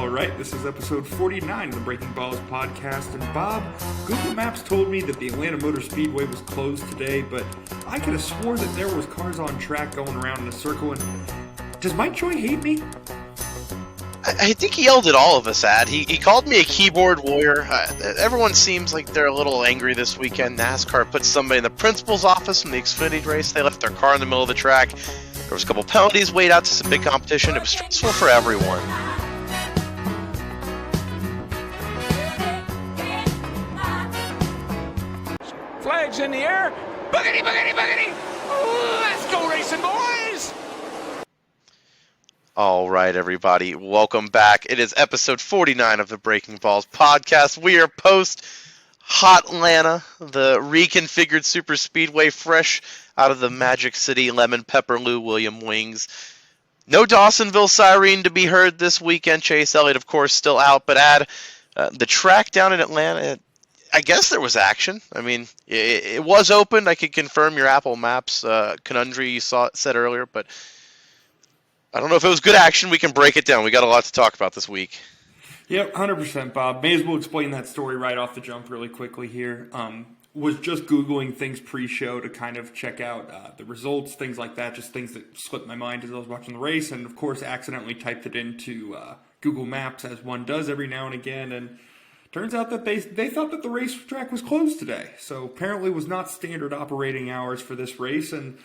All right, this is episode 49 of the Breaking Balls podcast. And Bob, Google Maps told me that the Atlanta Motor Speedway was closed today, but I could have swore that there was cars on track going around in a circle. And does Mike Choi hate me? I think he yelled at all of us, Ad. He called me a keyboard warrior. Everyone seems like they're a little angry this weekend. NASCAR put somebody in the principal's office from the Xfinity race. They left their car in the middle of the track. There was a couple penalties weighed out to some big competition. It was stressful for everyone. Flags in the air. Boogity, boogity, boogity. Let's go racing, boys. All right, everybody. Welcome back. It is episode 49 of the Breaking Balls podcast. We are post Hot Atlanta, the reconfigured super speedway, fresh out of the Magic City Lemon Pepper Lou William wings. No Dawsonville siren to be heard this weekend. Chase Elliott, of course, still out. But Ad, the track down in Atlanta, I guess there was action. I mean, it was open. I could confirm your Apple Maps conundrum you said earlier, but I don't know if it was good action. We can break it down. We got a lot to talk about this week. Yep, 100%, Bob. May as well explain that story right off the jump really quickly here. Was just Googling things pre-show to kind of check out the results, things like that, just things that slipped my mind as I was watching the race, and of course accidentally typed it into Google Maps, as one does every now and again, and turns out that they thought that the racetrack was closed today. So apparently it was not standard operating hours for this race, and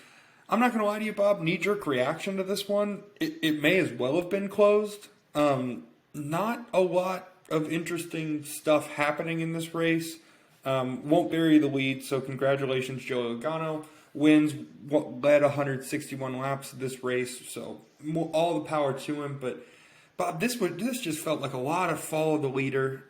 I'm not going to lie to you, Bob, knee-jerk reaction to this one, it may as well have been closed. Not a lot of interesting stuff happening in this race. Won't bury the lead, so congratulations, Joey Logano. Wins what led 161 laps of this race, so all the power to him. But Bob, this just felt like a lot of follow the leader.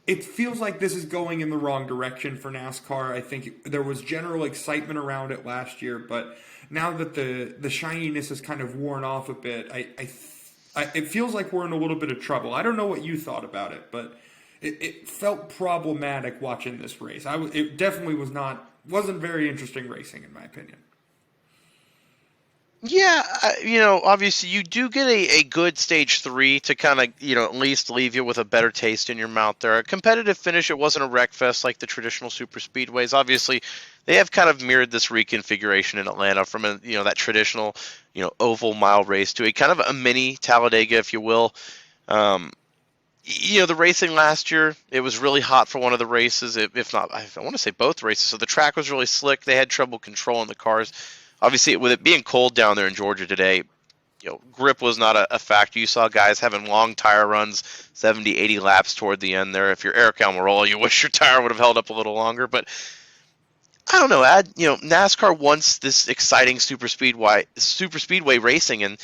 It feels like this is going in the wrong direction for NASCAR. I think there was general excitement around it last year, but now that the shininess has kind of worn off a bit, it feels like we're in a little bit of trouble. I don't know what you thought about it, but it felt problematic watching this race. It definitely wasn't very interesting racing in my opinion. Yeah, obviously you do get a good stage 3 to kind of, at least leave you with a better taste in your mouth there. A competitive finish, it wasn't a wreck fest like the traditional super speedways. Obviously, they have kind of mirrored this reconfiguration in Atlanta from that traditional, oval mile race to a kind of a mini Talladega, if you will. The racing last year, it was really hot for one of the races, if not, I want to say both races. So the track was really slick. They had trouble controlling the cars. Obviously, with it being cold down there in Georgia today, grip was not a factor. You saw guys having long tire runs, 70, 80 laps toward the end there. If you're Eric Almirola, you wish your tire would have held up a little longer. But I don't know, NASCAR wants this exciting super speedway racing, and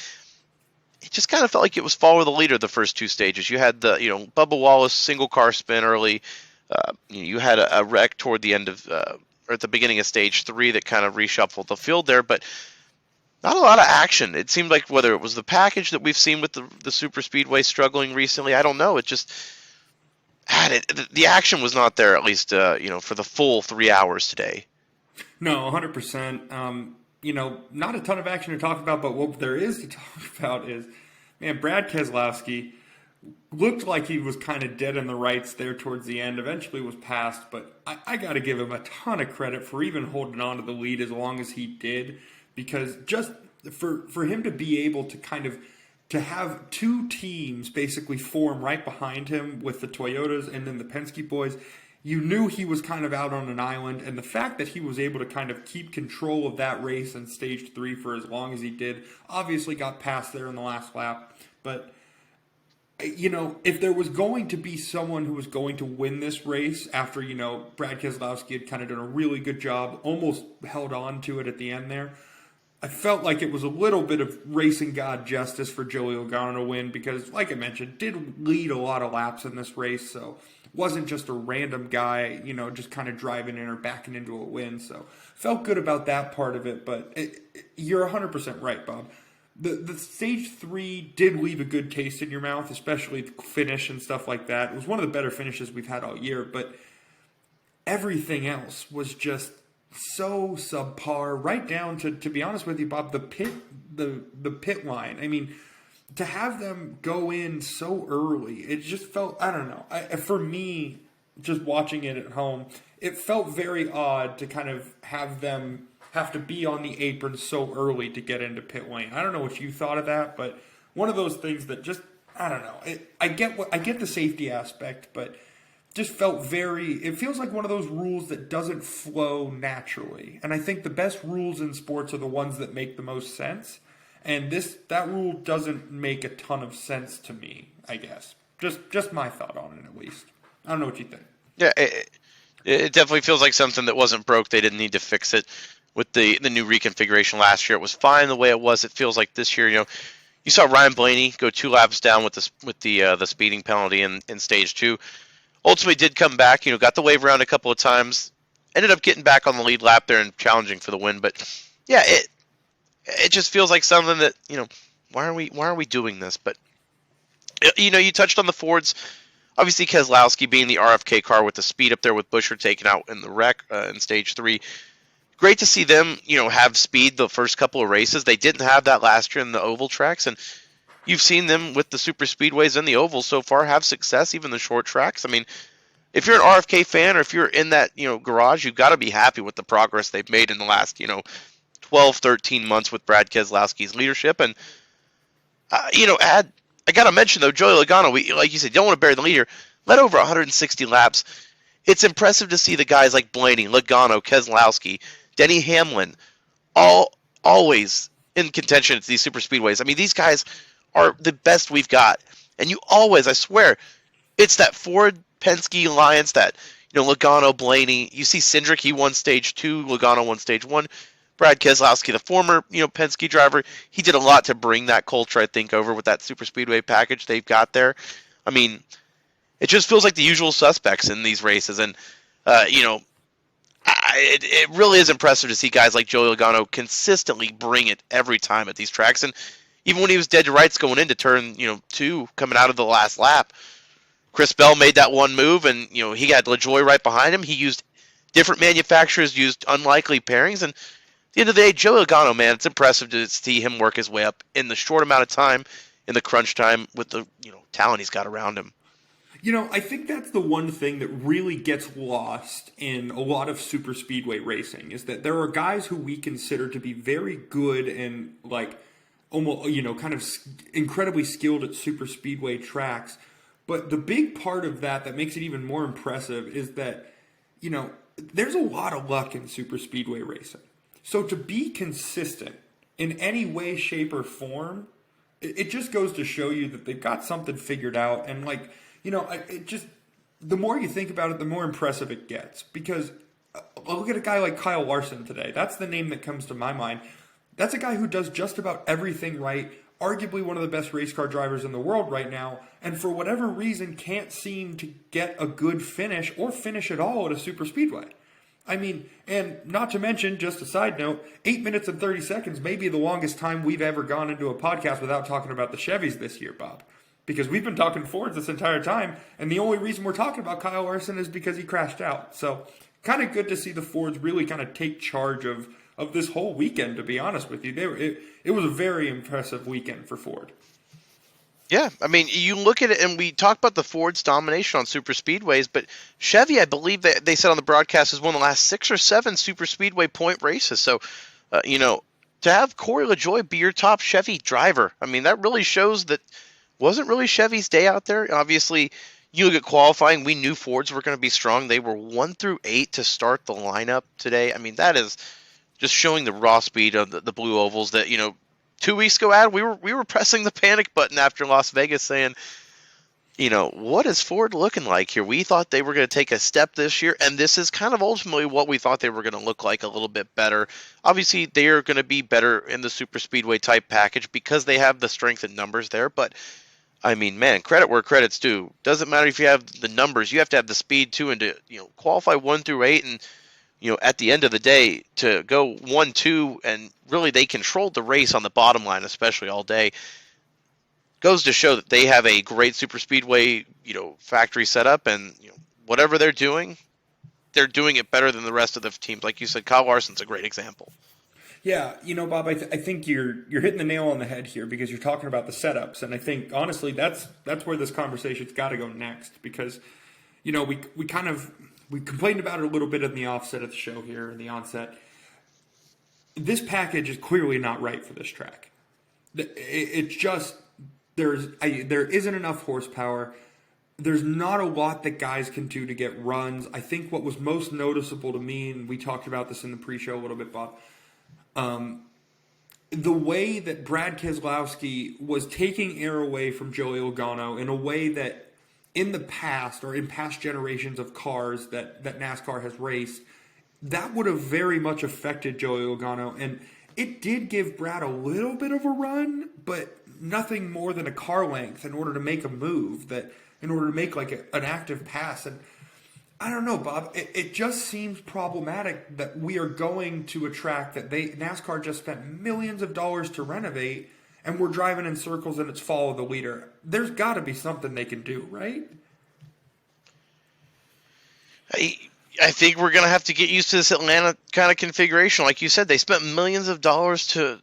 it just kind of felt like it was follow the leader the first two stages. You had the, Bubba Wallace single car spin early. You had a wreck toward the end of or at the beginning of stage 3 that kind of reshuffled the field there, but not a lot of action. It seemed like whether it was the package that we've seen with the super speedway struggling recently, I don't know. It just the action was not there, at least for the full 3 hours today. No, 100%. Not a ton of action to talk about, but what there is to talk about is, man, Brad Keselowski looked like he was kind of dead in the rights there towards the end. Eventually was passed, but I got to give him a ton of credit for even holding on to the lead as long as he did, because just for him to be able to kind of to have two teams basically form right behind him with the Toyotas and then the Penske boys, you knew he was kind of out on an island, and the fact that he was able to kind of keep control of that race in stage 3 for as long as he did, obviously got passed there in the last lap, but if there was going to be someone who was going to win this race after, Brad Keselowski had kind of done a really good job, almost held on to it at the end there, I felt like it was a little bit of racing god justice for Joey Logano to win because, like I mentioned, did lead a lot of laps in this race, so wasn't just a random guy, just kind of driving in or backing into a win. So felt good about that part of it, but you're 100% right, Bob. The stage 3 did leave a good taste in your mouth, especially the finish and stuff like that. It was one of the better finishes we've had all year, but everything else was just so subpar, right down to be honest with you, Bob, the pit line. I mean, to have them go in so early, it just felt, I don't know. For me, just watching it at home, it felt very odd to kind of have them have to be on the apron so early to get into pit lane. I don't know what you thought of that, but one of those things that just, I don't know. I get the safety aspect, but just felt it feels like one of those rules that doesn't flow naturally. And I think the best rules in sports are the ones that make the most sense. And that rule doesn't make a ton of sense to me, I guess. Just my thought on it, at least. I don't know what you think. Yeah, it definitely feels like something that wasn't broke. They didn't need to fix it with the new reconfiguration last year. It was fine the way it was. It feels like this year, you saw Ryan Blaney go 2 laps down with the speeding penalty in stage 2. Ultimately did come back, got the wave around a couple of times, ended up getting back on the lead lap there and challenging for the win. But yeah, it just feels like something that, why are we doing this? But you touched on the Fords. Obviously, Keselowski being the RFK car with the speed up there with Buescher taken out in the wreck in stage 3. Great to see them, have speed the first couple of races. They didn't have that last year in the oval tracks, and you've seen them with the super speedways and the ovals so far have success, even the short tracks. I mean, if you're an RFK fan or if you're in that, garage, you've got to be happy with the progress they've made in the last, 12, 13 months with Brad Keselowski's leadership. And, I got to mention, though, Joey Logano, like you said, don't want to bury the leader, led over 160 laps. It's impressive to see the guys like Blaney, Logano, Keselowski, Denny Hamlin, always in contention at these super speedways. I mean, these guys are the best we've got. And you always, I swear, it's that Ford Penske alliance that, Logano, Blaney, you see Cindric, he won stage 2, Logano won stage 1. Brad Keselowski, the former, Penske driver, he did a lot to bring that culture, I think, over with that super speedway package they've got there. I mean, it just feels like the usual suspects in these races. And, it really is impressive to see guys like Joey Logano consistently bring it every time at these tracks. And even when he was dead to rights going into turn, 2, coming out of the last lap, Chris Bell made that one move, and, he had LaJoy right behind him. He used different manufacturers, used unlikely pairings, and at the end of the day, Joey Logano, man, it's impressive to see him work his way up in the short amount of time, in the crunch time, with the talent he's got around him. I think that's the one thing that really gets lost in a lot of super speedway racing is that there are guys who we consider to be very good and almost, kind of incredibly skilled at super speedway tracks. But the big part of that makes it even more impressive is that, there's a lot of luck in super speedway racing. So to be consistent in any way, shape, or form, it just goes to show you that they've got something figured out. And it just, the more you think about it, the more impressive it gets. Because look at a guy like Kyle Larson today. That's the name that comes to my mind. That's a guy who does just about everything right. Arguably one of the best race car drivers in the world right now. And for whatever reason, can't seem to get a good finish or finish at all at a super speedway. I mean, and not to mention, just a side note, 8 minutes and 30 seconds may be the longest time we've ever gone into a podcast without talking about the Chevys this year, Bob. Because we've been talking Fords this entire time, and the only reason we're talking about Kyle Larson is because he crashed out. So, kind of good to see the Fords really kind of take charge of this whole weekend, to be honest with you. It was a very impressive weekend for Ford. Yeah, I mean, you look at it, and we talk about the Ford's domination on super speedways, but Chevy, I believe that they said on the broadcast, has won the last 6 or 7 super speedway point races. So, to have Corey LaJoie be your top Chevy driver, I mean, that really shows that wasn't really Chevy's day out there. Obviously, you look at qualifying, we knew Fords were going to be strong. They were 1 through 8 to start the lineup today. I mean, that is just showing the raw speed of the blue ovals that, 2 weeks ago, Ad, we were pressing the panic button after Las Vegas saying, what is Ford looking like here? We thought they were going to take a step this year, and this is kind of ultimately what we thought they were going to look like, a little bit better. Obviously, they are going to be better in the super speedway type package because they have the strength in numbers there, but I mean, man, credit where credit's due. Doesn't matter if you have the numbers, you have to have the speed too, and to qualify 1 through 8, and at the end of the day, to go 1-2, and really they controlled the race on the bottom line, especially all day, goes to show that they have a great super speedway, factory setup, and whatever they're doing it better than the rest of the teams. Like you said, Kyle Larson's a great example. Yeah, Bob, I think you're hitting the nail on the head here because you're talking about the setups, and I think honestly that's where this conversation's got to go next because, we complained about it a little bit in the offset of the show here in the onset. This package is clearly not right for this track. It's just there isn't enough horsepower. There's not a lot that guys can do to get runs. I think what was most noticeable to me, and we talked about this in the pre-show a little bit, Bob, the way that Brad Keselowski was taking air away from Joey Logano in a way that in the past or in past generations of cars that NASCAR has raced, that would have very much affected Joey Logano. And it did give Brad a little bit of a run, but nothing more than a car length in order to make a move, in order to make like an active pass. And I don't know, Bob. It just seems problematic that we are going to a track that NASCAR just spent millions of dollars to renovate, and we're driving in circles and it's follow the leader. There's got to be something they can do, right? I think we're going to have to get used to this Atlanta kind of configuration. Like you said, they spent millions of dollars to,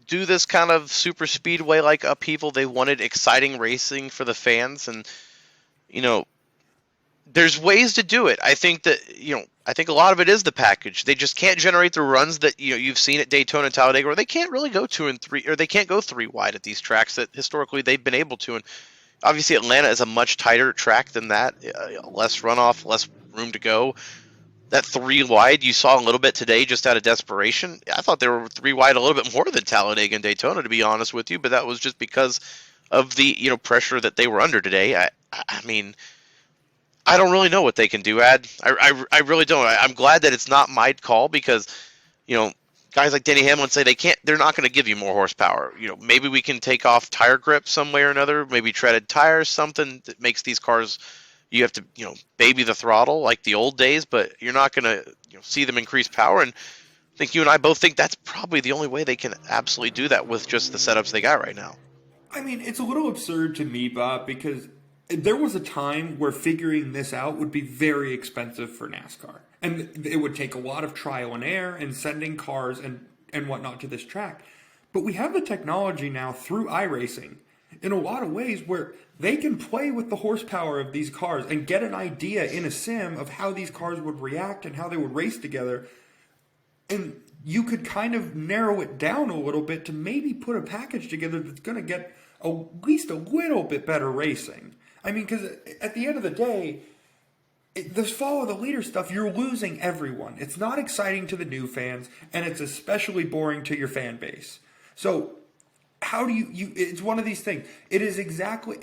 do this kind of super speedway-like upheaval. They wanted exciting racing for the fans, and, there's ways to do it. I think that, I think a lot of it is the package. They just can't generate the runs that, you've seen at Daytona and Talladega, or they can't really go 2 and 3, or they can't go 3 wide at these tracks that historically they've been able to. And obviously Atlanta is a much tighter track than that, less runoff, less room to go. That 3 wide you saw a little bit today just out of desperation. I thought they were 3 wide a little bit more than Talladega and Daytona, to be honest with you, but that was just because of the pressure that they were under today. I mean, I don't really know what they can do, Ad. I really don't. I'm glad that it's not my call because, guys like Denny Hamlin say they're not going to give you more horsepower. Maybe we can take off tire grip some way or another, maybe treaded tires, something that makes these cars, you have to, baby the throttle like the old days, but you're not going to see them increase power. And I think you and I both think that's probably the only way they can absolutely do that with just the setups they got right now. I mean, it's a little absurd to me, Bob, because there was a time where figuring this out would be very expensive for NASCAR. And it would take a lot of trial and error and sending cars and whatnot to this track. But we have the technology now through iRacing in a lot of ways where they can play with the horsepower of these cars and get an idea in a sim of how these cars would react and how they would race together. And you could kind of narrow it down a little bit to maybe put a package together that's going to get at least a little bit better racing. I mean, because at the end of the day, this follow the leader stuff, you're losing everyone. It's not exciting to the new fans, and it's especially boring to your fan base. So how do you it's one of these things. It is exactly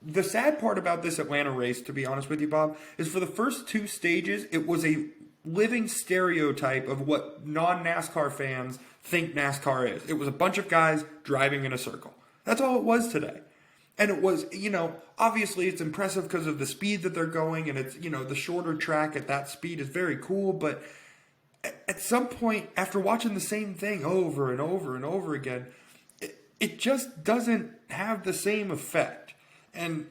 the sad part about this Atlanta race, to be honest with you, Bob, is for the first 2 stages, it was a living stereotype of what non-NASCAR fans think NASCAR is. It was a bunch of guys driving in a circle. That's all it was today. And it was, obviously it's impressive because of the speed that they're going, and it's, the shorter track at that speed is very cool. But at some point, after watching the same thing over and over and over again, it just doesn't have the same effect. And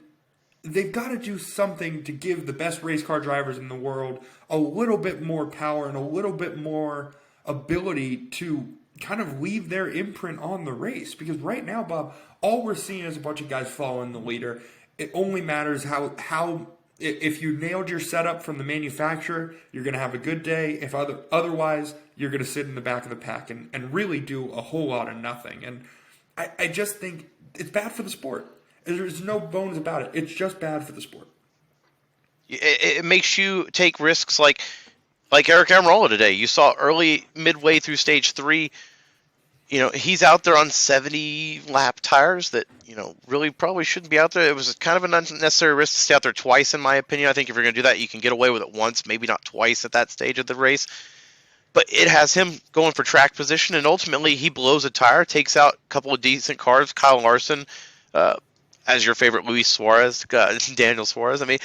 they've got to do something to give the best race car drivers in the world a little bit more power and a little bit more ability to kind of leave their imprint on the race. Because right now, Bob, all we're seeing is a bunch of guys following the leader. It only matters how if you nailed your setup from the manufacturer, you're going to have a good day. If otherwise, you're going to sit in the back of the pack and really do a whole lot of nothing. And I just think it's bad for the sport. There's no bones about it. It's just bad for the sport. It makes you take risks like Eric Almirola today. You saw midway through stage 3, he's out there on 70-lap tires that, really probably shouldn't be out there. It was kind of an unnecessary risk to stay out there twice, in my opinion. I think if you're going to do that, you can get away with it once, maybe not twice at that stage of the race. But it has him going for track position, and ultimately he blows a tire, takes out a couple of decent cars. Kyle Larson, as your favorite Luis Suarez, Daniel Suarez. I mean,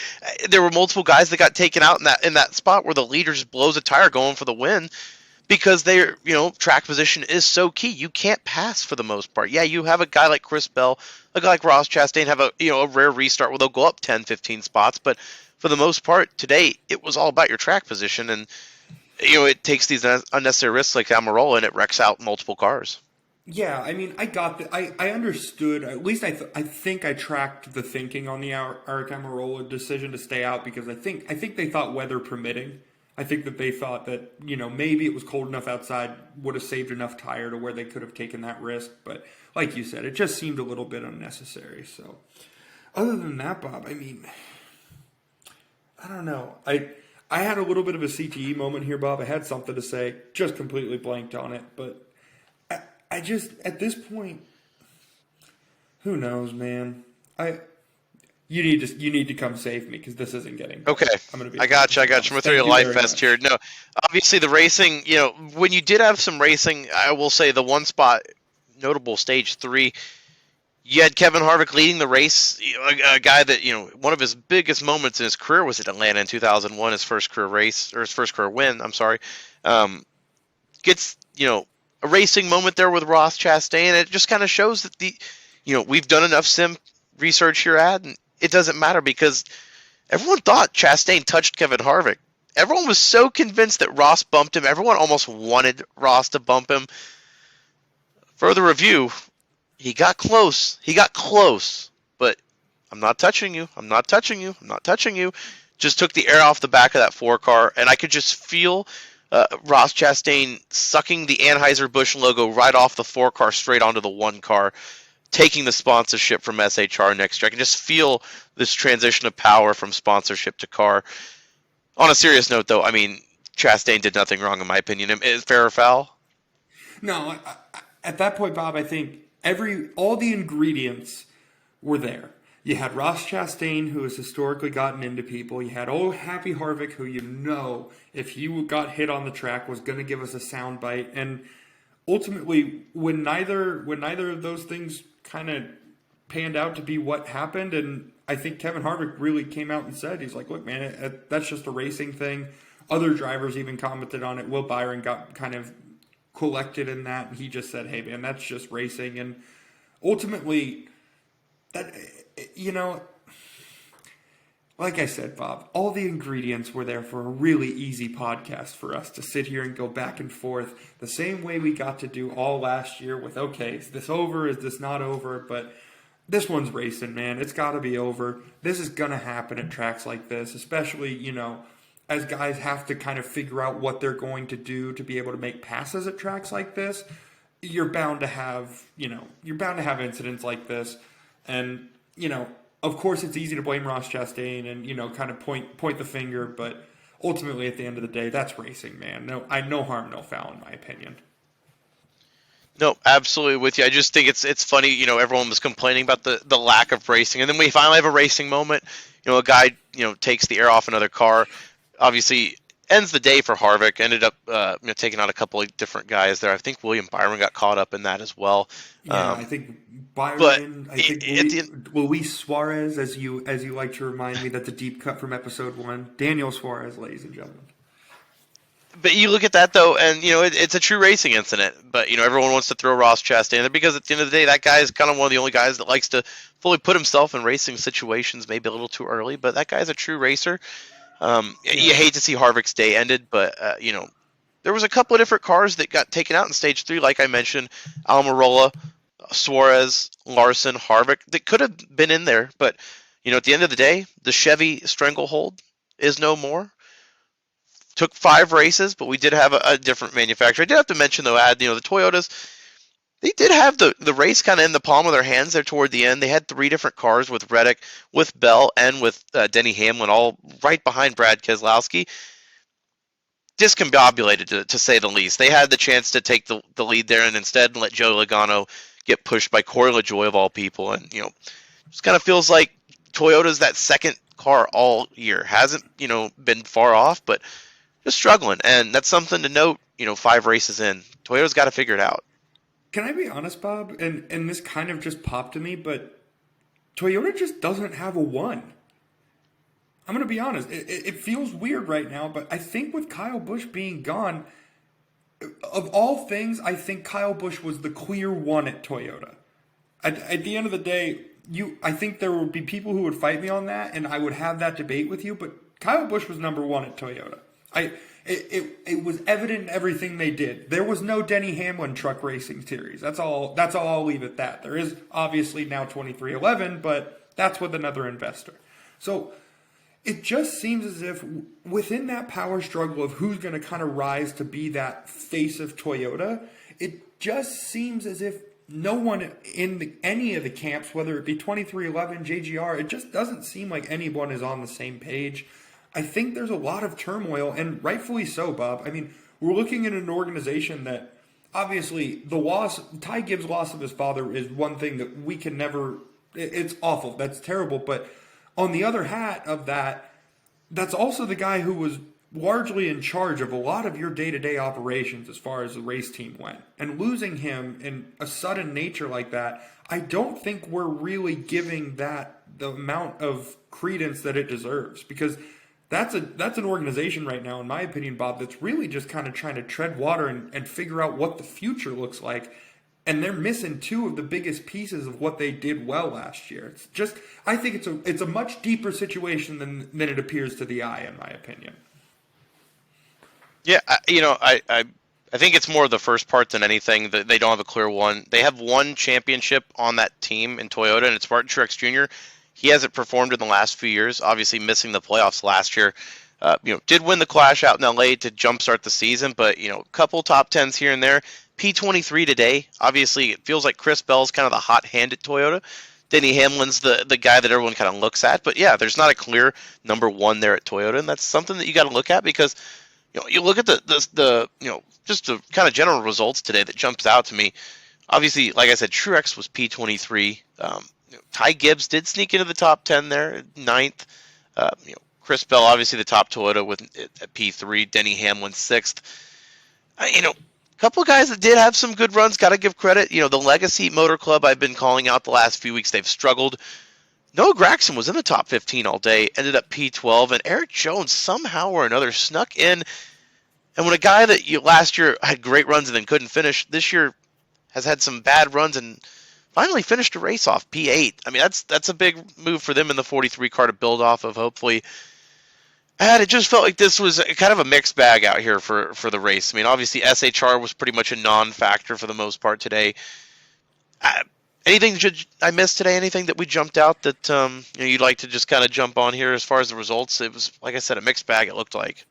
there were multiple guys that got taken out in that spot where the leader just blows a tire going for the win because they're, track position is so key. You can't pass for the most part. Yeah, you have a guy like Chris Bell, a guy like Ross Chastain have a rare restart where they'll go up 10, 15 spots, but for the most part today, it was all about your track position. And it takes these unnecessary risks like Almirola, and it wrecks out multiple cars. Yeah, I mean, I got the, I understood. At least I think I tracked the thinking on the Eric Almirola decision to stay out because I think they thought weather permitting. I think that they thought that maybe it was cold enough outside would have saved enough tire to where they could have taken that risk. But like you said, it just seemed a little bit unnecessary. So other than that, Bob, I mean, I don't know. I had a little bit of a CTE moment here, Bob. I had something to say, just completely blanked on it, but. I just at this point, who knows, man? You need to come save me because this isn't getting better. Okay, I'm gonna be. I got you. I'm gonna throw you a life vest here. No, obviously the racing. When you did have some racing, I will say the one spot, notable stage 3. You had Kevin Harvick leading the race, a guy that one of his biggest moments in his career was at Atlanta in 2001, his first career race or his first career win. I'm sorry, gets a racing moment there with Ross Chastain, and it just kind of shows that we've done enough sim research here, and it doesn't matter because everyone thought Chastain touched Kevin Harvick. Everyone was so convinced that Ross bumped him. Everyone almost wanted Ross to bump him. Further review, he got close. But I'm not touching you. I'm not touching you. I'm not touching you. Just took the air off the back of that 4 car, and I could just feel Ross Chastain sucking the Anheuser-Busch logo right off the 4 car straight onto the 1 car, taking the sponsorship from SHR next year. I can just feel this transition of power from sponsorship to car. On a serious note, though, I mean, Chastain did nothing wrong in my opinion. Is fair or foul? No, at that point, Bob, I think all the ingredients were there. You had Ross Chastain, who has historically gotten into people. You had old Happy Harvick, who if he got hit on the track, was going to give us a soundbite. And ultimately, when neither of those things kind of panned out to be what happened, and I think Kevin Harvick really came out and said, he's like, look, man, that's just a racing thing. Other drivers even commented on it. Will Byron got kind of collected in that, and he just said, hey, man, that's just racing. And ultimately, that... like I said, Bob, all the ingredients were there for a really easy podcast for us to sit here and go back and forth the same way we got to do all last year with, okay, is this over? Is this not over? But this one's racing, man. It's got to be over. This is going to happen at tracks like this, especially, as guys have to kind of figure out what they're going to do to be able to make passes at tracks like this. You're bound to have incidents like this. And, of course it's easy to blame Ross Chastain and, kind of point the finger, but ultimately at the end of the day, that's racing, man. No harm, no foul in my opinion. No, absolutely with you. I just think it's funny, everyone was complaining about the lack of racing, and then we finally have a racing moment. A guy, takes the air off another car. Obviously, ends the day for Harvick. Ended up, taking out a couple of different guys there. I think William Byron got caught up in that as well. Yeah, I think Byron. I think Luis Suarez, as you like to remind me, that's a deep cut from episode 1. Daniel Suarez, ladies and gentlemen. But you look at that, though, and, it's a true racing incident. But, everyone wants to throw Ross Chastain there because at the end of the day, that guy is kind of one of the only guys that likes to fully put himself in racing situations, maybe a little too early. But that guy's a true racer. You hate to see Harvick's day ended, but, there was a couple of different cars that got taken out in Stage 3, like I mentioned, Almirola, Suarez, Larson, Harvick, that could have been in there. But, at the end of the day, the Chevy stranglehold is no more. Took 5 races, but we did have a different manufacturer. I did have to mention, though, the Toyotas, they did have the race kind of in the palm of their hands there toward the end. They had 3 different cars with Reddick, with Bell, and with Denny Hamlin, all right behind Brad Keselowski. Discombobulated, to say the least. They had the chance to take the lead there and instead let Joe Logano get pushed by Corey LaJoie, of all people. And, just kind of feels like Toyota's that second car all year. Hasn't, been far off, but just struggling. And that's something to note, 5 races in. Toyota's got to figure it out. Can I be honest, Bob? And this kind of just popped to me, but Toyota just doesn't have a 1. I'm going to be honest. It feels weird right now, but I think with Kyle Busch being gone, of all things, I think Kyle Busch was the clear 1 at Toyota. At the end of the day, I think there would be people who would fight me on that, and I would have that debate with you, but Kyle Busch was number 1 at Toyota. it was evident in everything they did. There was no Denny Hamlin truck racing series. That's all I'll leave at that. There is obviously now 2311, but that's with another investor. So it just seems as if within that power struggle of who's going to kind of rise to be that face of Toyota, it just seems as if no one in any of the camps, whether it be 2311, JGR, it just doesn't seem like anyone is on the same page. I think there's a lot of turmoil, and rightfully so, Bob. I mean, we're looking at an organization that obviously Ty Gibbs' loss of his father is one thing that we can never, it's awful. That's terrible. But on the other hat of that, that's also the guy who was largely in charge of a lot of your day-to-day operations as far as the race team went. And losing him in a sudden nature like that, I don't think we're really giving that the amount of credence that it deserves, because that's an organization right now, in my opinion, Bob, that's really just kind of trying to tread water and figure out what the future looks like. And they're missing two of the biggest pieces of what they did well last year. It's just, I think it's a much deeper situation than it appears to the eye, in my opinion. Yeah, I think it's more the first part than anything. That they don't have a clear one. They have one championship on that team in Toyota, and it's Martin Truex Jr. He hasn't performed in the last few years, obviously missing the playoffs last year. Did win the Clash out in LA to jumpstart the season, but, a couple top tens here and there. P23 today. Obviously, it feels like Chris Bell's kind of the hot hand at Toyota. Denny Hamlin's the guy that everyone kind of looks at. But, yeah, there's not a clear number one there at Toyota, and that's something that you got to look at because, you look at the just the kind of general results today that jumps out to me. Obviously, like I said, Truex was P23. Ty Gibbs did sneak into the top 10 there, ninth. Chris Bell, obviously the top Toyota with at P3. Denny Hamlin, sixth. A couple of guys that did have some good runs, got to give credit. The Legacy Motor Club I've been calling out the last few weeks, they've struggled. Noah Gragson was in the top 15 all day, ended up P12, and Eric Jones somehow or another snuck in. And when a guy that last year had great runs and then couldn't finish, this year has had some bad runs and finally finished a race off P8. I mean, that's a big move for them in the 43 car to build off of, hopefully. And it just felt like this was kind of a mixed bag out here for the race. I mean, obviously SHR was pretty much a non-factor for the most part today. Anything I missed today? Anything that we jumped out that you'd like to just kind of jump on here as far as the results? It was, like I said, a mixed bag, it looked like.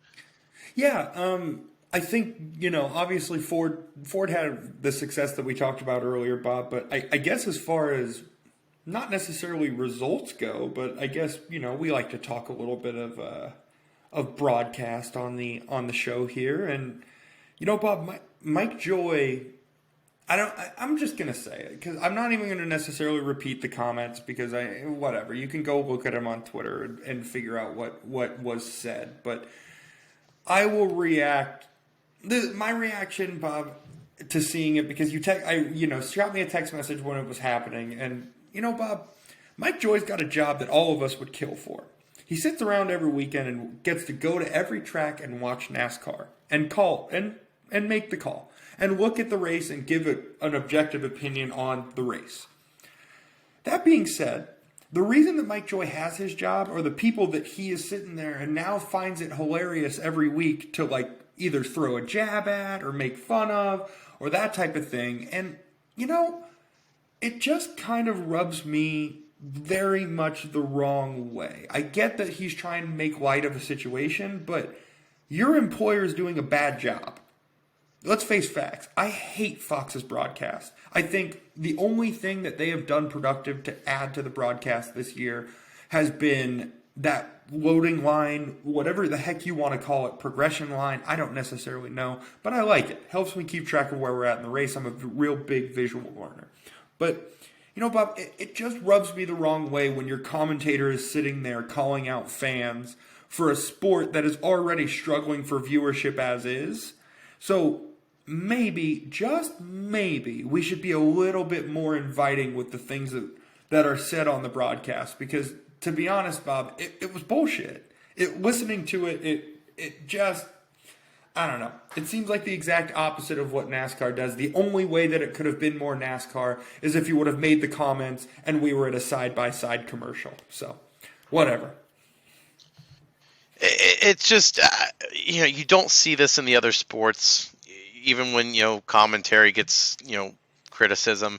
Yeah, I think, obviously Ford had the success that we talked about earlier, Bob, but I guess as far as not necessarily results go, but I guess, we like to talk a little bit of broadcast on the show here. And, Bob, Mike Joy, I'm just going to say it because I'm not even going to necessarily repeat the comments because whatever, you can go look at them on Twitter and figure out what was said, but I will react. My reaction, Bob, to seeing it because you shot me a text message when it was happening, and Bob, Mike Joy's got a job that all of us would kill for. He sits around every weekend and gets to go to every track and watch NASCAR and call and make the call and look at the race and give an objective opinion on the race. That being said, the reason that Mike Joy has his job are the people that he is sitting there and now finds it hilarious every week to either throw a jab at or make fun of or that type of thing. And, it just kind of rubs me very much the wrong way. I get that he's trying to make light of a situation, but your employer is doing a bad job. Let's face facts. I hate Fox's broadcast. I think the only thing that they have done productive to add to the broadcast this year has been that loading line, whatever the heck you want to call it, progression line. I don't necessarily know, but I like it. Helps me keep track of where we're at in the race. I'm a real big visual learner. But, Bob, it just rubs me the wrong way when your commentator is sitting there calling out fans for a sport that is already struggling for viewership as is. So maybe, just maybe, we should be a little bit more inviting with the things that are said on the broadcast. Because, to be honest, Bob, it was bullshit. Listening to it just, I don't know. It seems like the exact opposite of what NASCAR does. The only way that it could have been more NASCAR is if you would have made the comments and we were at a side-by-side commercial. So, whatever. It's just, you don't see this in the other sports, even when, commentary gets, criticism.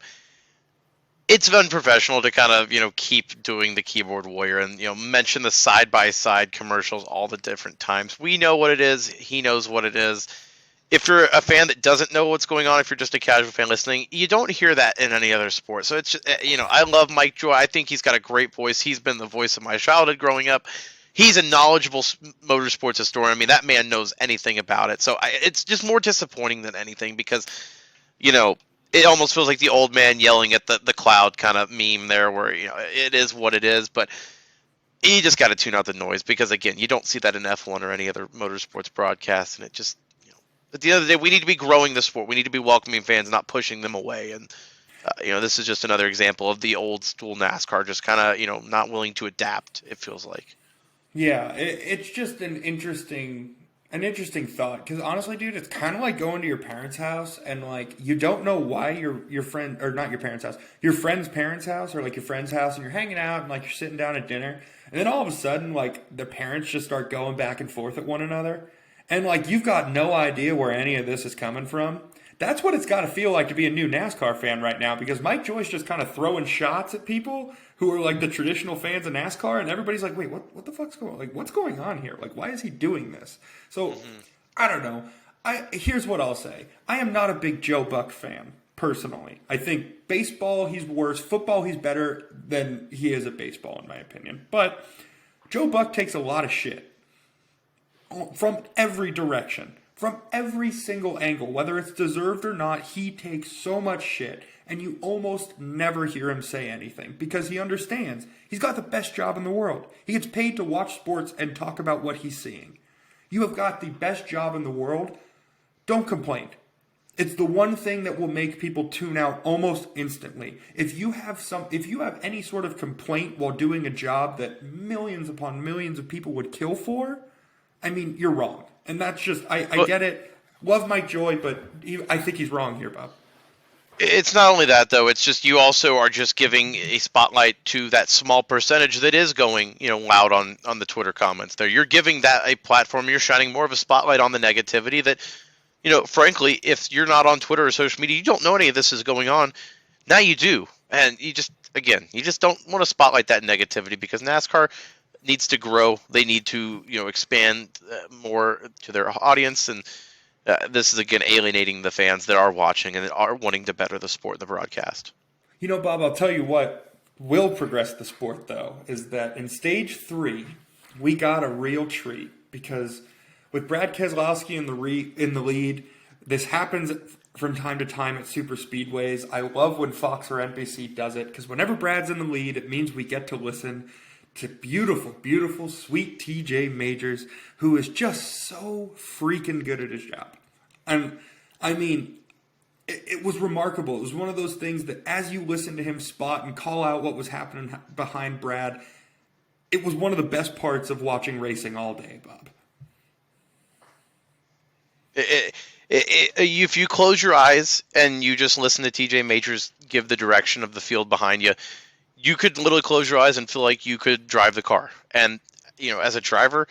It's unprofessional to kind of, keep doing the keyboard warrior and, mention the side-by-side commercials all the different times. We know what it is. He knows what it is. If you're a fan that doesn't know what's going on, if you're just a casual fan listening, you don't hear that in any other sport. So it's just, I love Mike Joy. I think he's got a great voice. He's been the voice of my childhood growing up. He's a knowledgeable motorsports historian. I mean, that man knows anything about it. So it's just more disappointing than anything because, it almost feels like the old man yelling at the cloud kind of meme there where, it is what it is. But you just got to tune out the noise because, again, you don't see that in F1 or any other motorsports broadcast. And it just, at the end of the day, we need to be growing the sport. We need to be welcoming fans, not pushing them away. And, this is just another example of the old school NASCAR just kind of, not willing to adapt, it feels like. Yeah, it's just an interesting thought because honestly, dude, it's kind of like going to your parents' house and like you don't know why your friend or not your parents' house, your friend's parents' house or like your friend's house, and you're hanging out and like you're sitting down at dinner, and then all of a sudden like the parents just start going back and forth at one another, and like you've got no idea where any of this is coming from. That's what it's got to feel like to be a new NASCAR fan right now because Mike Joyce just kind of throwing shots at people who are like the traditional fans of NASCAR, and everybody's like, wait, what the fuck's going on? Like, what's going on here? Like, why is he doing this? So, I don't know. Here's what I'll say. I am not a big Joe Buck fan, personally. I think baseball, he's worse. Football, he's better than he is at baseball, in my opinion. But Joe Buck takes a lot of shit from every direction. From every single angle, whether it's deserved or not, he takes so much shit, and you almost never hear him say anything because he understands. He's got the best job in the world. He gets paid to watch sports and talk about what he's seeing. You have got the best job in the world. Don't complain. It's the one thing that will make people tune out almost instantly. If you have any sort of complaint while doing a job that millions upon millions of people would kill for, I mean, you're wrong. And that's just, I get it. Love Mike Joy, but I think he's wrong here, Bob. It's not only that, though. It's just you also are just giving a spotlight to that small percentage that is going, loud on the Twitter comments there. You're giving that a platform. You're shining more of a spotlight on the negativity that, frankly, if you're not on Twitter or social media, you don't know any of this is going on. Now you do. And you just don't want to spotlight that negativity because NASCAR needs to grow. They need to, expand more to their audience. And this is, again, alienating the fans that are watching and that are wanting to better the sport and the broadcast. Bob, I'll tell you what will progress the sport, though, is that in Stage 3, we got a real treat because with Brad Keselowski in the lead, this happens from time to time at super speedways. I love when Fox or NBC does it because whenever Brad's in the lead, it means we get to listen to beautiful, beautiful, sweet TJ Majors, who is just so freaking good at his job. And I mean, it was remarkable. It was one of those things that as you listen to him spot and call out what was happening behind Brad, it was one of the best parts of watching racing all day, Bob. If you close your eyes and you just listen to TJ Majors give the direction of the field behind you, you could literally close your eyes and feel like you could drive the car. And, as a driver,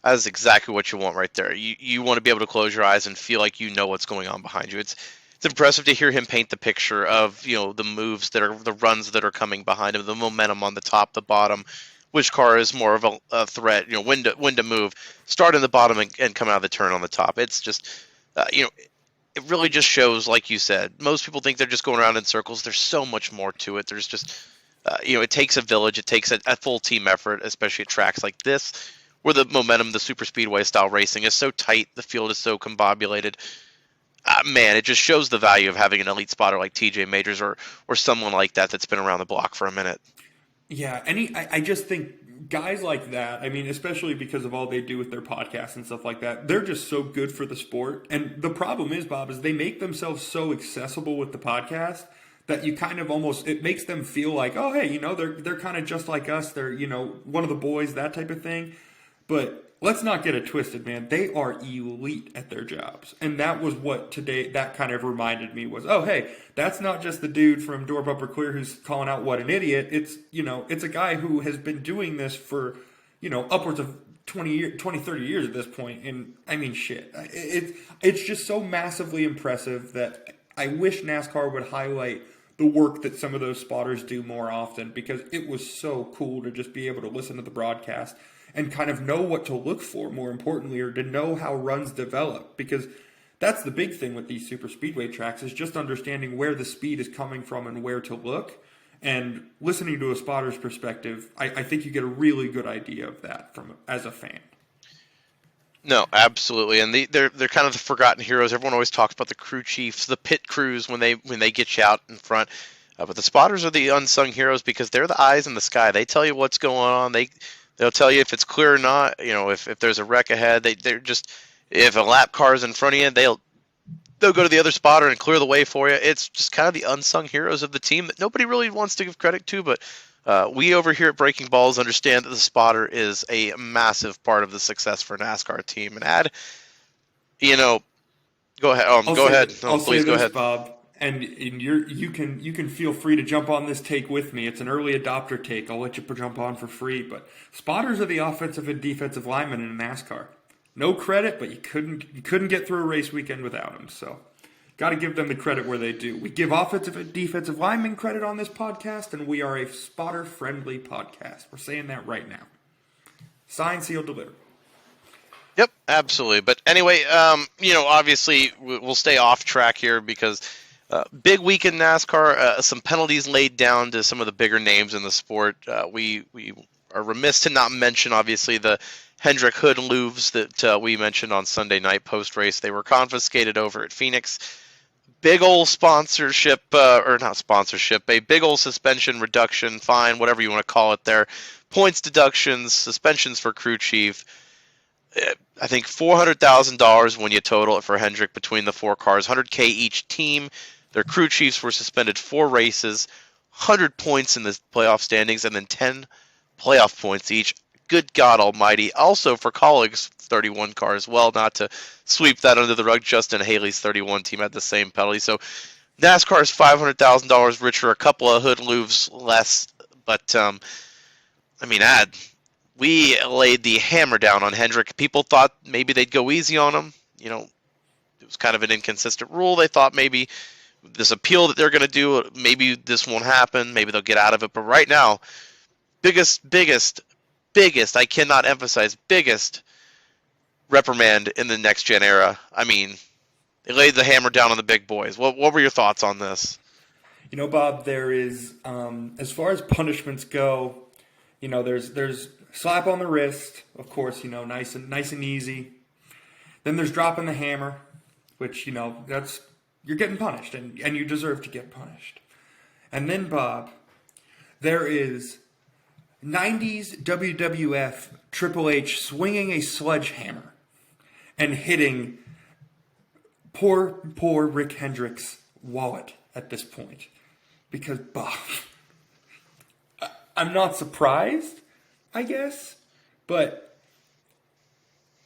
that's exactly what you want right there. You want to be able to close your eyes and feel like you know what's going on behind you. It's impressive to hear him paint the picture of, the moves that are the runs that are coming behind him, the momentum on the top, the bottom, which car is more of a threat, when to move, start in the bottom and come out of the turn on the top. It's just, it really just shows, like you said, most people think they're just going around in circles. There's so much more to it. There's just, it takes a village. It takes a full team effort, especially at tracks like this, where the momentum, the super speedway style racing is so tight. The field is so combobulated. Man, it just shows the value of having an elite spotter like TJ Majors or someone like that that's been around the block for a minute. Yeah, I just think guys like that, I mean, especially because of all they do with their podcasts and stuff like that, they're just so good for the sport. And the problem is, Bob, is they make themselves so accessible with the podcast that you kind of almost, it makes them feel like, oh, hey, they're kind of just like us. They're, one of the boys, that type of thing. But let's not get it twisted, man. They are elite at their jobs. And that was what today, that kind of reminded me was, oh, hey, that's not just the dude from Door Bumper Clear who's calling out what an idiot. It's, it's a guy who has been doing this for, upwards of 30 years at this point. And I mean, shit, it's just so massively impressive that I wish NASCAR would highlight the work that some of those spotters do more often, because it was so cool to just be able to listen to the broadcast and kind of know what to look for, more importantly, or to know how runs develop, because that's the big thing with these super speedway tracks, is just understanding where the speed is coming from and where to look. And listening to a spotter's perspective, I think you get a really good idea of that as a fan. No, absolutely, and they're kind of the forgotten heroes. Everyone always talks about the crew chiefs, the pit crews when they get you out in front. But the spotters are the unsung heroes, because they're the eyes in the sky. They tell you what's going on. They'll tell you if it's clear or not. If there's a wreck ahead. They're just, if a lap car is in front of you, they'll go to the other spotter and clear the way for you. It's just kind of the unsung heroes of the team that nobody really wants to give credit to, but we over here at Breaking Balls understand that the spotter is a massive part of the success for a NASCAR team. And go ahead. Go ahead. Please go ahead, Bob. And you can feel free to jump on this take with me. It's an early adopter take. I'll let you jump on for free. But spotters are the offensive and defensive linemen in NASCAR. No credit, but you couldn't get through a race weekend without them. So, got to give them the credit where they do. We give offensive and defensive linemen credit on this podcast, and we are a spotter-friendly podcast. We're saying that right now. Signed, sealed, delivered. Yep, absolutely. But anyway, obviously we'll stay off track here because big week in NASCAR. Some penalties laid down to some of the bigger names in the sport. We are remiss to not mention, obviously, the Hendrick hood louvs that we mentioned on Sunday night post-race. They were confiscated over at Phoenix. Big old sponsorship, or not sponsorship, a big old suspension reduction, fine, whatever you want to call it there. Points deductions, suspensions for crew chief. I think $400,000 when you total it for Hendrick between the four cars. $100K each team. Their crew chiefs were suspended 4 races, 100 points in the playoff standings, and then 10 playoff points each. Good God almighty. Also for Kaulig's 31 car as well, not to sweep that under the rug. Justin Haley's 31 team had the same penalty. So NASCAR is $500,000 richer, a couple of hood louvs less. But, we laid the hammer down on Hendrick. People thought maybe they'd go easy on him. It was kind of an inconsistent rule. They thought maybe this appeal that they're going to do, maybe this won't happen. Maybe they'll get out of it. But right now, biggest, I cannot emphasize, biggest reprimand in the next-gen era. They laid the hammer down on the big boys. What were your thoughts on this? Bob, there is, as far as punishments go, there's slap on the wrist, of course, nice and easy. Then there's dropping the hammer, which, that's, you're getting punished, and you deserve to get punished. And then, Bob, there is 90s WWF Triple H swinging a sledgehammer and hitting poor Rick Hendrick's wallet at this point. Because, Bob, I'm not surprised, I guess, but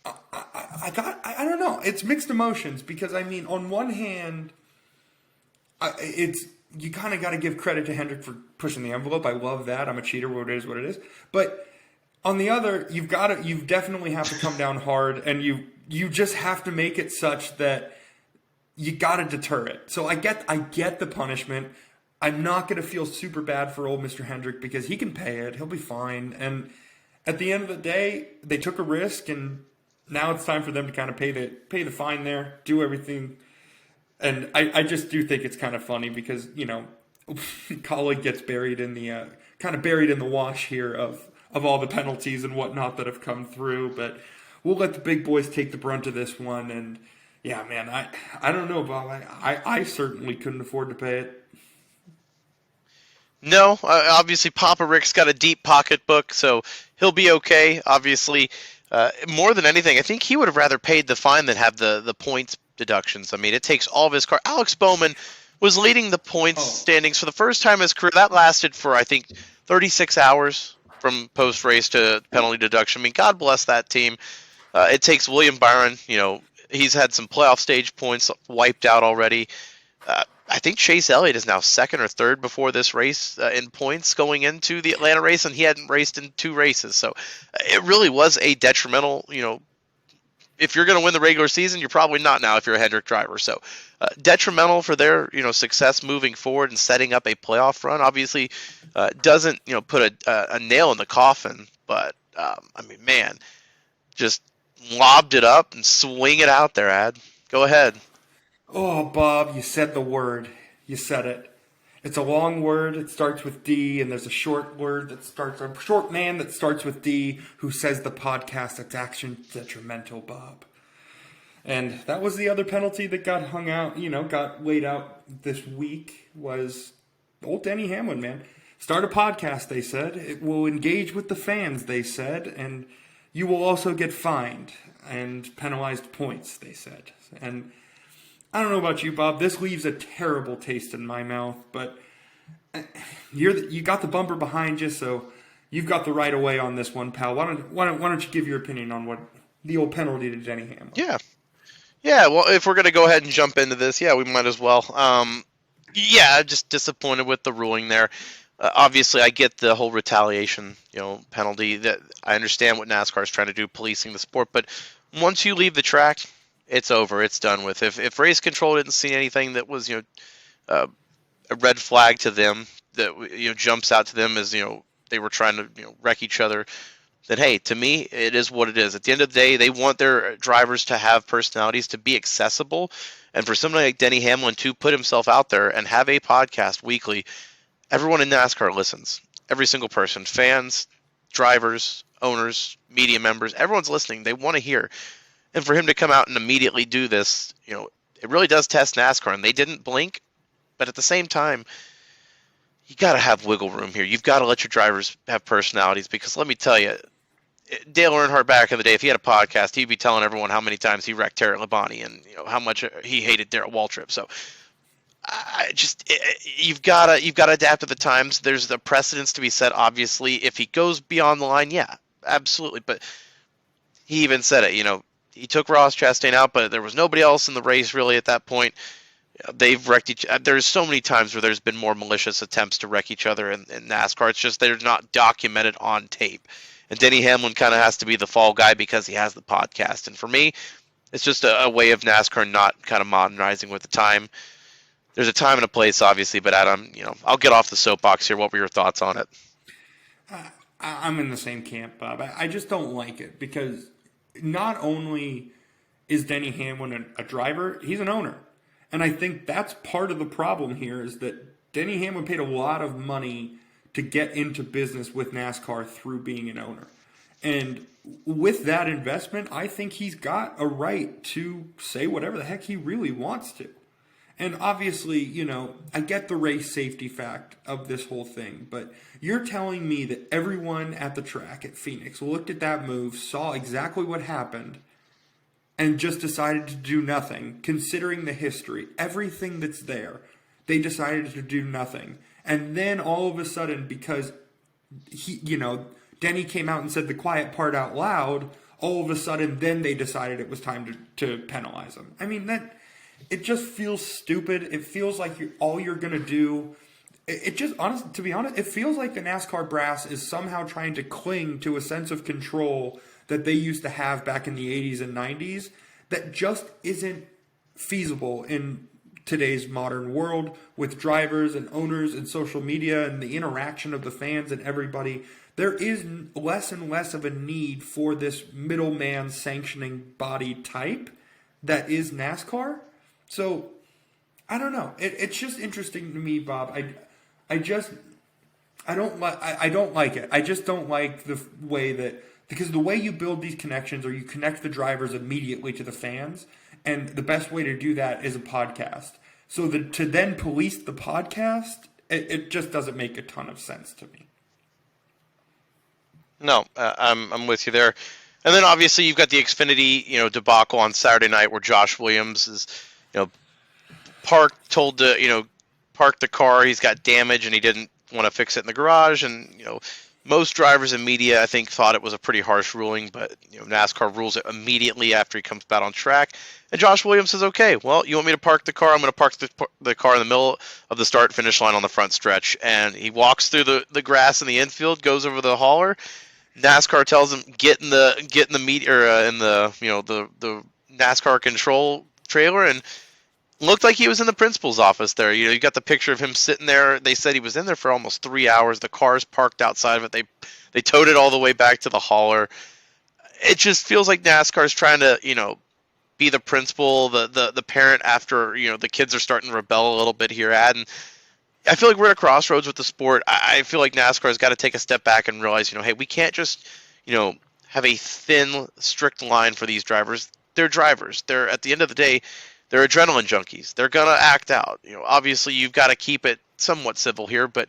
I don't know. It's mixed emotions because, on one hand, you kind of got to give credit to Hendrick for pushing the envelope. I love that. I'm a cheater. What it is. But on the other, you definitely have to come down hard, and you just have to make it such that you got to deter it. So I get the punishment. I'm not going to feel super bad for old Mr. Hendrick because he can pay it. He'll be fine. And at the end of the day, they took a risk, and now it's time for them to kind of pay the fine there, do everything. And I just do think it's kind of funny because, Kaulig gets buried in the wash here of all the penalties and whatnot that have come through. But we'll let the big boys take the brunt of this one. And yeah, man, I don't know, Bob. I certainly couldn't afford to pay it. No, obviously Papa Rick's got a deep pocketbook, so he'll be okay. Obviously, more than anything, I think he would have rather paid the fine than have the points deductions. It takes all of his car. Alex Bowman was leading the points standings for the first time in his career. That lasted for, I think, 36 hours from post-race to penalty deduction. God bless that team. It takes William Byron. He's had some playoff stage points wiped out already. I think Chase Elliott is now second or third before this race in points going into the Atlanta race, and he hadn't raced in 2 races. So it really was a detrimental, if you're going to win the regular season, you're probably not now if you're a Hendrick driver. So detrimental for their success moving forward and setting up a playoff run. Obviously, doesn't put a nail in the coffin, but man, just lobbed it up and swing it out there. Ad, go ahead. Oh, Bob, you said the word. You said it. It's a long word. It starts with D, and there's a short man that starts with D who says the podcast. It's action detrimental, Bob. And that was the other penalty that got hung out, got laid out this week was old Denny Hamlin, man. Start a podcast, they said. It will engage with the fans, they said, and you will also get fined and penalized points, they said. And I don't know about you, Bob. This leaves a terrible taste in my mouth, but you got the bumper behind you, so you've got the right of way on this one, pal. Why don't you give your opinion on what the old penalty to Denny Hamlin? Yeah. Well, if we're gonna go ahead and jump into this, we might as well. Just disappointed with the ruling there. Obviously, I get the whole retaliation, penalty. That I understand what NASCAR is trying to do, policing the sport, but once you leave the track, it's over. It's done with. If race control didn't see anything that was a red flag to them, that jumps out to them as they were trying to wreck each other, then hey, to me it is what it is. At the end of the day, they want their drivers to have personalities, to be accessible, and for somebody like Denny Hamlin to put himself out there and have a podcast weekly. Everyone in NASCAR listens. Every single person, fans, drivers, owners, media members, everyone's listening. They want to hear. And for him to come out and immediately do this, it really does test NASCAR. And they didn't blink, but at the same time, you got to have wiggle room here. You've got to let your drivers have personalities, because let me tell you, Dale Earnhardt back in the day, if he had a podcast, he'd be telling everyone how many times he wrecked Terry Labonte and how much he hated Darrell Waltrip. So you've got to adapt to the times. There's the precedence to be set. Obviously, if he goes beyond the line, yeah, absolutely. But he even said it. He took Ross Chastain out, but there was nobody else in the race really at that point. They've wrecked each other. There's so many times where there's been more malicious attempts to wreck each other in NASCAR. It's just they're not documented on tape. And Denny Hamlin kind of has to be the fall guy because he has the podcast. And for me, it's just a way of NASCAR not kind of modernizing with the time. There's a time and a place, obviously, but Adam, I'll get off the soapbox here. What were your thoughts on it? I'm in the same camp, Bob. I just don't like it because not only is Denny Hamlin a driver, he's an owner. And I think that's part of the problem here is that Denny Hamlin paid a lot of money to get into business with NASCAR through being an owner. And with that investment, I think he's got a right to say whatever the heck he really wants to. And obviously, I get the race safety fact of this whole thing, but you're telling me that everyone at the track at Phoenix looked at that move, saw exactly what happened, and just decided to do nothing, considering the history, everything that's there. They decided to do nothing. And then all of a sudden, because Denny came out and said the quiet part out loud, all of a sudden then they decided it was time to penalize him. I mean, it just feels stupid. It feels like all you're going to do. To be honest, it feels like the NASCAR brass is somehow trying to cling to a sense of control that they used to have back in the 80s and 90s that just isn't feasible in today's modern world with drivers and owners and social media and the interaction of the fans and everybody. There is less and less of a need for this middleman sanctioning body type that is NASCAR. So, I don't know. It's just interesting to me, Bob. I don't like it. I just don't like the way that, because the way you build these connections or you connect the drivers immediately to the fans, and the best way to do that is a podcast. So to then police the podcast, it just doesn't make a ton of sense to me. No, I'm with you there. And then obviously you've got the Xfinity, debacle on Saturday night where Josh Williams is, told to, park the car. He's got damage and he didn't want to fix it in the garage. And, most drivers and media, I think, thought it was a pretty harsh ruling, but NASCAR rules it immediately after he comes back on track. And Josh Williams says, okay, well, you want me to park the car? I'm going to park the car in the middle of the start-finish line on the front stretch. And he walks through the grass in the infield, goes over the hauler. NASCAR tells him, get in the meet or in the NASCAR control trailer, and looked like he was in the principal's office there. You got the picture of him sitting there. They said he was in there for almost 3 hours. The car's parked outside of it. They towed it all the way back to the hauler. It just feels like NASCAR is trying to, be the principal, the parent after, the kids are starting to rebel a little bit here. And I feel like we're at a crossroads with the sport. I feel like NASCAR has got to take a step back and realize, hey, we can't just, have a thin, strict line for these drivers. They're drivers. They're, at the end of the day, they're adrenaline junkies. They're going to act out. Obviously you've got to keep it somewhat civil here, but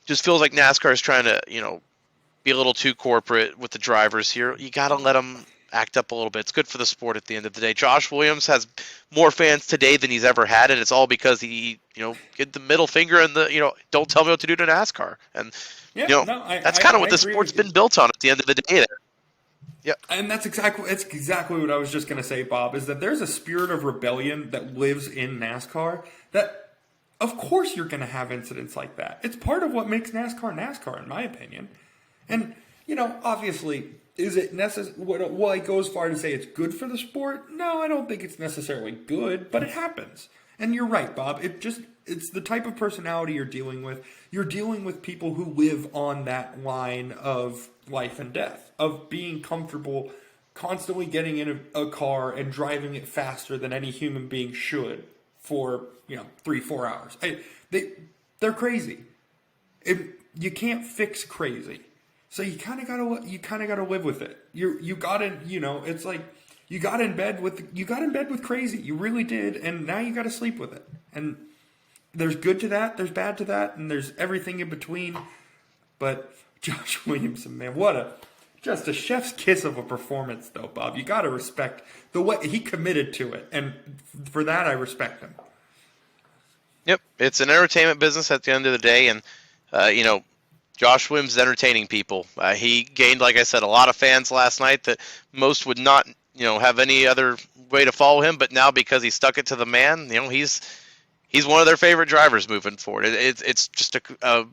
just feels like NASCAR is trying to, be a little too corporate with the drivers here. You got to let them act up a little bit. It's good for the sport at the end of the day. Josh Williams has more fans today than he's ever had, and it's all because he, get the middle finger and the, don't tell me what to do to NASCAR. And, that's kind of what the sport's been built on at the end of the day there. Yeah, and that's exactly what I was just going to say, Bob, is that there's a spirit of rebellion that lives in NASCAR that, of course, you're going to have incidents like that. It's part of what makes NASCAR, in my opinion. And, obviously, is it necessary? Will I go as far to say it's good for the sport? No, I don't think it's necessarily good, but it happens. And you're right, Bob. It's the type of personality you're dealing with. You're dealing with people who live on that line of life and death, of being comfortable, constantly getting in a car and driving it faster than any human being should for 3-4 hours. They're crazy. You can't fix crazy, so you kind of gotta live with it. You gotta it's like you got in bed with crazy. You really did, and now you gotta sleep with it. And there's good to that, there's bad to that, and there's everything in between. But Josh Williamson, man, just a chef's kiss of a performance, though, Bob. You got to respect the way he committed to it, and for that, I respect him. Yep, it's an entertainment business at the end of the day, and Josh Williams is entertaining people. He gained, like I said, a lot of fans last night that most would not, have any other way to follow him, but now because he stuck it to the man, he's one of their favorite drivers moving forward. It's just a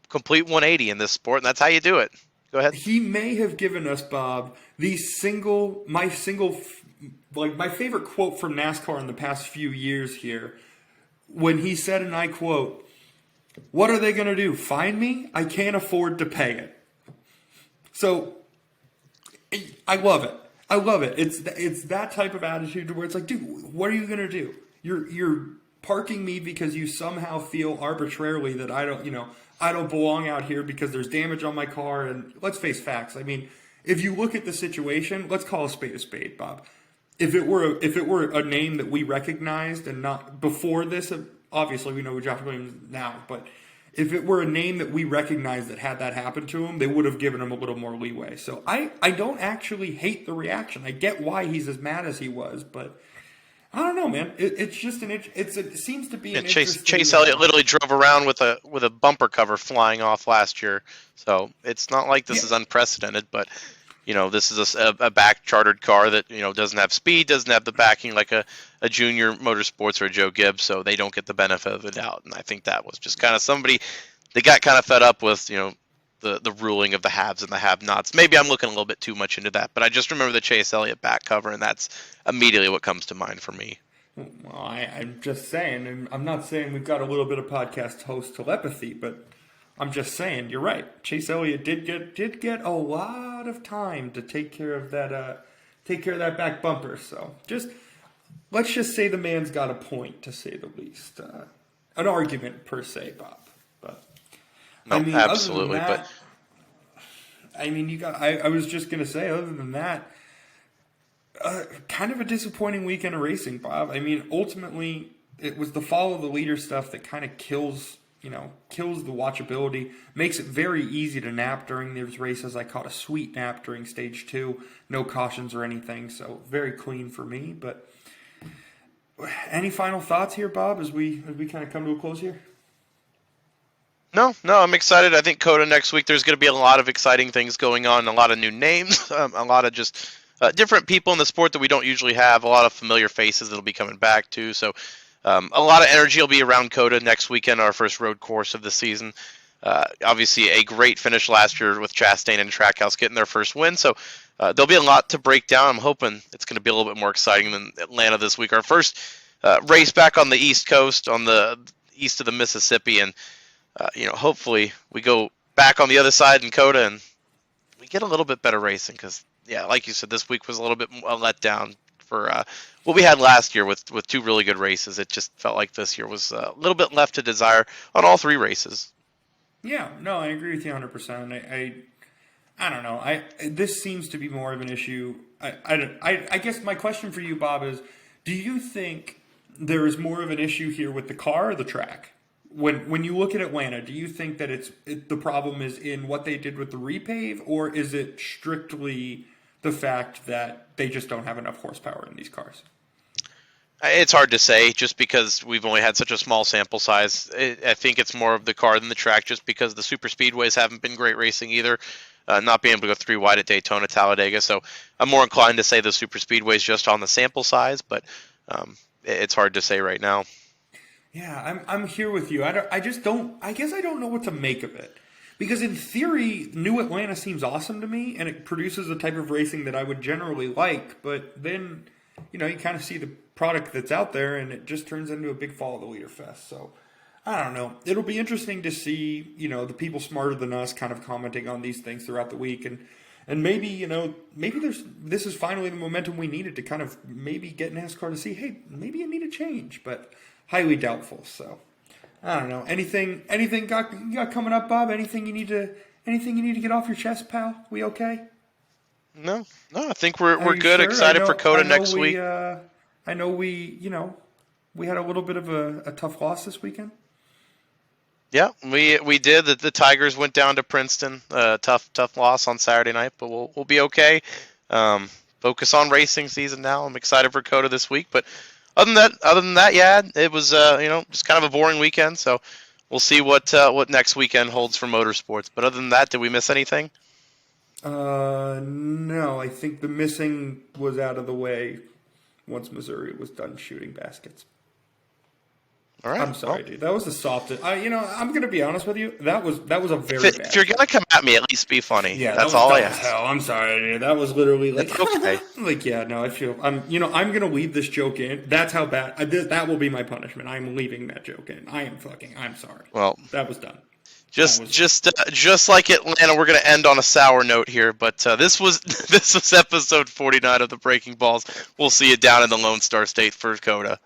complete 180 in this sport, and that's how you do it. Go ahead. He may have given us, Bob, my favorite quote from NASCAR in the past few years here, when he said, and I quote, "What are they going to do? Fine me? I can't afford to pay it." So I love it. It's that type of attitude where it's like, dude, what are you going to do? You're parking me because you somehow feel arbitrarily that I don't belong out here because there's damage on my car. And let's face facts. I mean, if you look at the situation, let's call a spade, Bob. If it were a name that we recognized and not before this, obviously we know Josh Williams now, but if it were a name that we recognized that had that happen to him, they would have given him a little more leeway. So I don't actually hate the reaction. I get why he's as mad as he was, but I don't know, man. It seems to be an interesting... Chase Elliott literally drove around with a bumper cover flying off last year, so it's not like this is unprecedented. But this is a back chartered car that doesn't have speed, doesn't have the backing like a Junior Motorsports or a Joe Gibbs, so they don't get the benefit of the doubt. And I think that was just kind of somebody they got kind of fed up with the ruling of the haves and the have-nots. Maybe I'm looking a little bit too much into that, but I just remember the Chase Elliott back cover, and that's immediately what comes to mind for me. Well, I'm just saying, and I'm not saying we've got a little bit of podcast host telepathy, but I'm just saying, you're right. Chase Elliott did get a lot of time to take care of that back bumper. So let's just say the man's got a point, to say the least. An argument per se, Bob. But no, absolutely. I was just gonna say, other than that, kind of a disappointing weekend of racing, Bob. I mean, ultimately, it was the follow the leader stuff that kind of kills the watchability, makes it very easy to nap during these races. I caught a sweet nap during stage 2, no cautions or anything, so very clean for me. But any final thoughts here, Bob, as we kind of come to a close here? No, I'm excited. I think Coda next week, there's going to be a lot of exciting things going on, a lot of new names, a lot of just different people in the sport that we don't usually have, a lot of familiar faces that'll be coming back too. So a lot of energy will be around Coda next weekend, our first road course of the season. Obviously, a great finish last year with Chastain and Trackhouse getting their first win. So there'll be a lot to break down. I'm hoping it's going to be a little bit more exciting than Atlanta this week. Our first race back on the East Coast, on the east of the Mississippi, and hopefully we go back on the other side in Coda and we get a little bit better racing because, yeah, like you said, this week was a little bit a letdown for what we had last year with two really good races. It just felt like this year was a little bit left to desire on all three races. Yeah, no, I agree with you 100%. I don't know. This seems to be more of an issue. I guess my question for you, Bob, is do you think there is more of an issue here with the car or the track? When you look at Atlanta, do you think that the problem is in what they did with the repave, or is it strictly the fact that they just don't have enough horsepower in these cars? It's hard to say just because we've only had such a small sample size. I think it's more of the car than the track just because the super speedways haven't been great racing either. Not being able to go 3 wide at Daytona, Talladega. So I'm more inclined to say the super speedways just on the sample size, but it's hard to say right now. Yeah, I'm here with you. I guess I don't know what to make of it. Because in theory, New Atlanta seems awesome to me, and it produces a type of racing that I would generally like, but then, you kind of see the product that's out there, and it just turns into a big fall of the leader fest. So, I don't know. It'll be interesting to see, the people smarter than us kind of commenting on these things throughout the week, and maybe, maybe this is finally the momentum we needed to kind of maybe get NASCAR to see, hey, maybe you need a change, but highly doubtful. So I don't know. Anything you got coming up, Bob? Anything you need to get off your chest, pal? We okay? No, I think we're good. Sure? Excited for Coda next week. I know we had a little bit of a tough loss this weekend. Yeah, we did. The Tigers went down to Princeton. Tough loss on Saturday night, but we'll be okay. Focus on racing season now. I'm excited for Coda this week, but other than that, yeah, it was just kind of a boring weekend. So we'll see what next weekend holds for motorsports. But other than that, did we miss anything? No, I think the missing was out of the way once Missouri was done shooting baskets. All right. I'm sorry, dude. That was the softest. I'm going to be honest with you. That was a very bad. If you're going to come at me, at least be funny. Yeah, that's all I ask. Hell, I'm sorry, dude. That was literally like, okay. Like, yeah, no, I feel I'm going to leave this joke in. That's how bad. That will be my punishment. I'm leaving that joke in. I'm sorry. Well, that was done. Just like Atlanta, we're going to end on a sour note here. But this was episode 49 of the Breaking Balls. We'll see you down in the Lone Star State for Coda.